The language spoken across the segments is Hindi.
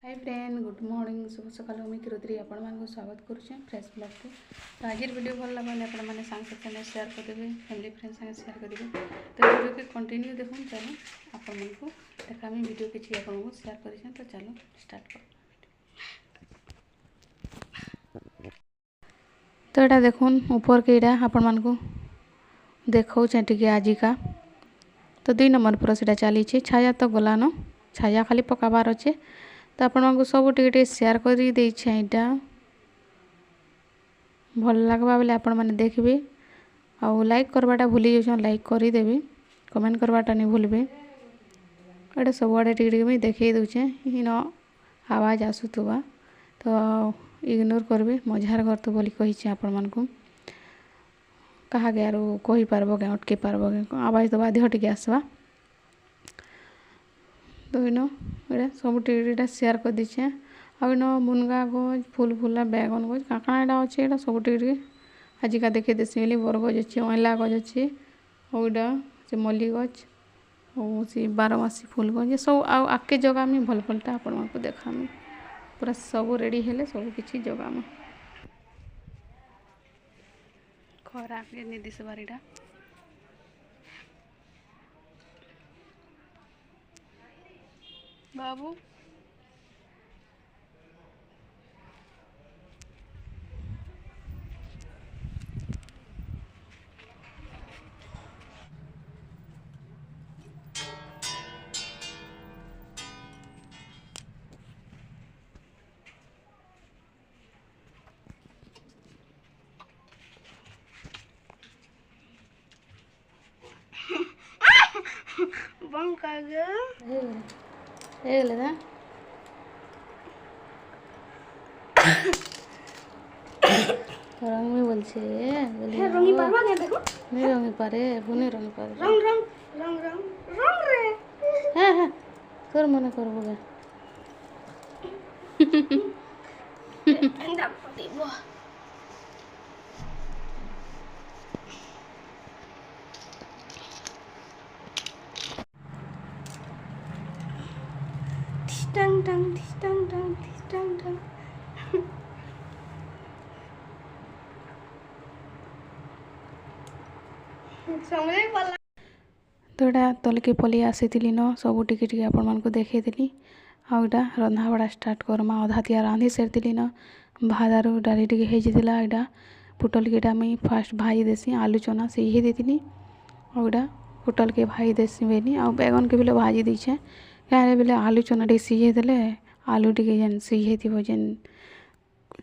हाय फ्रेंड गुड मॉर्निंग शुभ सकाल मुझे किरुद्री आपण मानक स्वागत करुचे फ्रेश ब्लॉग को। तो आज वीडियो भल लगे आपण मैंने सांग साथ शेयर करदेवे फैमिली फ्रेंड संगे शेयर करेंगे। तो वीडियो के कंटिन्यू देखो चलो आपण मन को देखामी वीडियो किसी आपन को शेयर करें। तो चलो स्टार्ट कर। तो यहाँ देखुन ऊपर के इटा आपण मन को देखो टे आजिका तो 2 नंबर पर सीटा चली छाया तो गलान छाया खाली पकाबार अच्छे। तो आपको सब टे शेयर कर यहाँ भल लगवा बोले आपण मैंने देखबे आउ लाइक करवाटा भूली जाऊँ लाइक करदेवे कमेंट करवाटा नहीं भूलबे। ये सब आड़े टे मुझे देखे दूचे इन आवाज़ आसूबा तो इग्नोर करबे मजार घर तो बोली कही आपण मन को कहा गया कही पार्ब क्या अटके पार्ब क्या आवाज़ तो बाध्य टे आसवा। तो इन ये सब टे शेयर कर दीचे आन मुनगा गज फूल फूला बैगन गज काकाणा यहाँ अच्छे यहाँ सब टे आजिका देखे देसी बोली बरगज अच्छे अँला गज अच्छे और से मल्ली गज और से बारमासी फूल गज ये सब आके जगह में भल भलटा आपण को देखा पूरा सब रेडी हेले सब किसी जगह में खरा के नहीं दिस बारीटा बाबू बंद कर गए ना रंग में बोल छे रंगी पारबा के देखो नहीं रंगी पारे बुने रंगी पारे रंग रंग रंग रंग रंग रे हां हां तोर मन करबो गे अंडा पड़ीबो टंग टंग टंग टंग टंग टंग तो यहाँ तलके पलि आसी न सब टिके आपण मन को देखी आउटा रंधा बड़ा स्टार्ट करमा अधा तिया रांधि सारी न भात आरु डाली टे होता यहाँ पुटल के मुई फास्ट भाई देसी आलू चना से ही देती आउटा पुटल के भाई देसी बेनी आ बैगन के भी भाजी दीछे क्या बोले आलू चना टे सीझे देले आलू टे जेन सीझे थी जेन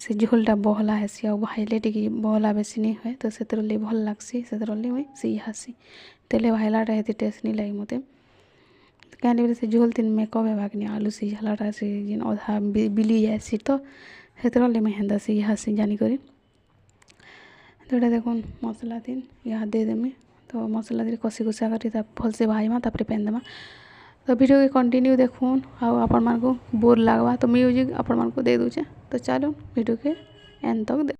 से झोलटा बहला हेसी आ भाईले टे बहला बेसी नहीं हुए तो से भल लगसी से मुई सीझासी तेले भाईलाटा हेती टेस्ट नहीं लगे मत क्या बोले से झोल तीन मेकअप हेबाक नहीं आलू सीझालाटा से जेन अधा बिली जासी तो से मुई हेन्दा सीझासी जानिक। तो देखुन मसला तीन यहाँ देदेमी तो मसला तीन कषि कुषा कर भल से भाईमा तापर पेन देमा। तो वीडियो के कंटिन्यू देखुन आपण मन को बोर लगवा तो म्यूजिक आपण मन को दे दूचे। तो चलो वीडियो के एंड तक देख।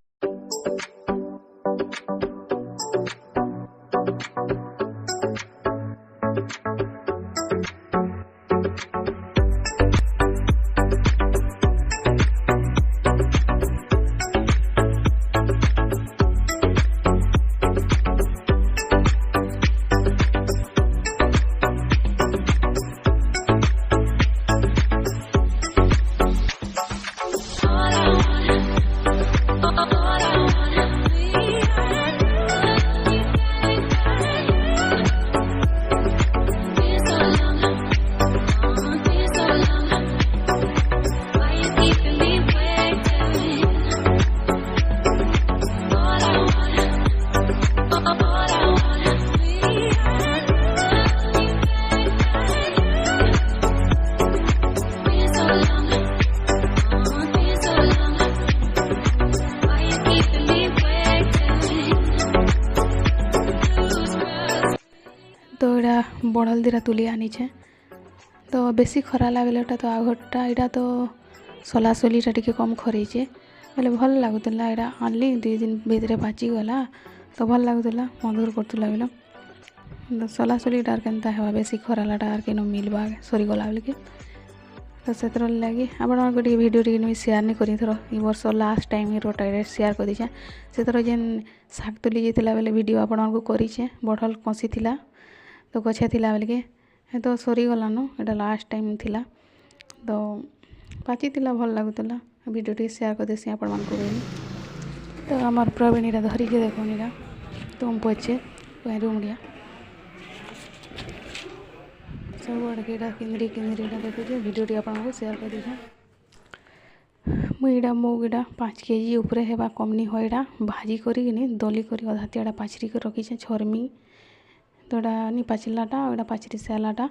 तो यहाँ बड़ल दीरा तुली आनी छे तो बेसी खरा लगेटा तो आगटा यहाँ तो सलासलीटा टी कम खरेचे बोले भल लगुला यहाँ आनली 2 दिन भितर बाचिगला तो भल लगुला मधुर करूला बोले सलासलीटा केन्ता हेबा बेसी खरालाटा आर केनो मिलबा सरीगला बोलिके तो से लगी आपण भिडियो टी सेयार नहीं करी थर ये वर्ष लास्ट टाइम ही डायरेक्ट सेयार कर दीचे से थर जेन शाग तुली जाता बेले वीडियो आपण करेचे बढ़ल कषी थिला तो गछे थिला बेल के तो सरीगलान एटा लास्ट टाइम थिला तो पाची थिला भल लगुला वीडियो टी सेयार कर देसी आपण मानक तो आमर प्रवीणीरा धरिके देखुन इरा तुम पचे रूमड़िया सब आड़के किंदरी देखुचे भिडियोटी आपको सेयार कर दीजिए मुझा मुग इटा 5 kg उपरे हेबा कमनी हो इटा भाजी करी दली कर अधातियाटा पाचरी कर रखीचे छरमी तो यहाँ नहीं पाचिलाटा और पाचरी सालाटा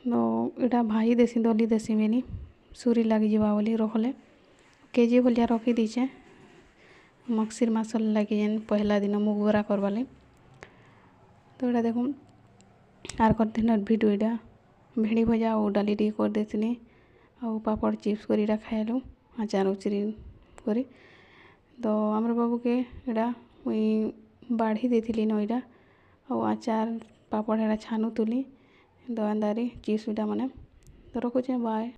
तो यहाँ भाजी देसी दली देसी बेनी सुरी लगी जावा बोली रखले केजी भलिया रखी दीचे मक्सिर मास लगे जेन पहला दिन मुग बरा करवाले तो यहाँ देखूँ आर कर भिडियो यहाँ भेड़ी भजा और डाली टी कर देती और पापड़ चिप्स कर खाइलु आचार उचरी करी तो आमर बाबू के यहाँ मुई बाढ़ी देती न यहाँ और आचार पापड़ यहाँ छानुली तो अंदारी चिप्स यहाँ मैंने तो रखुचे बाय।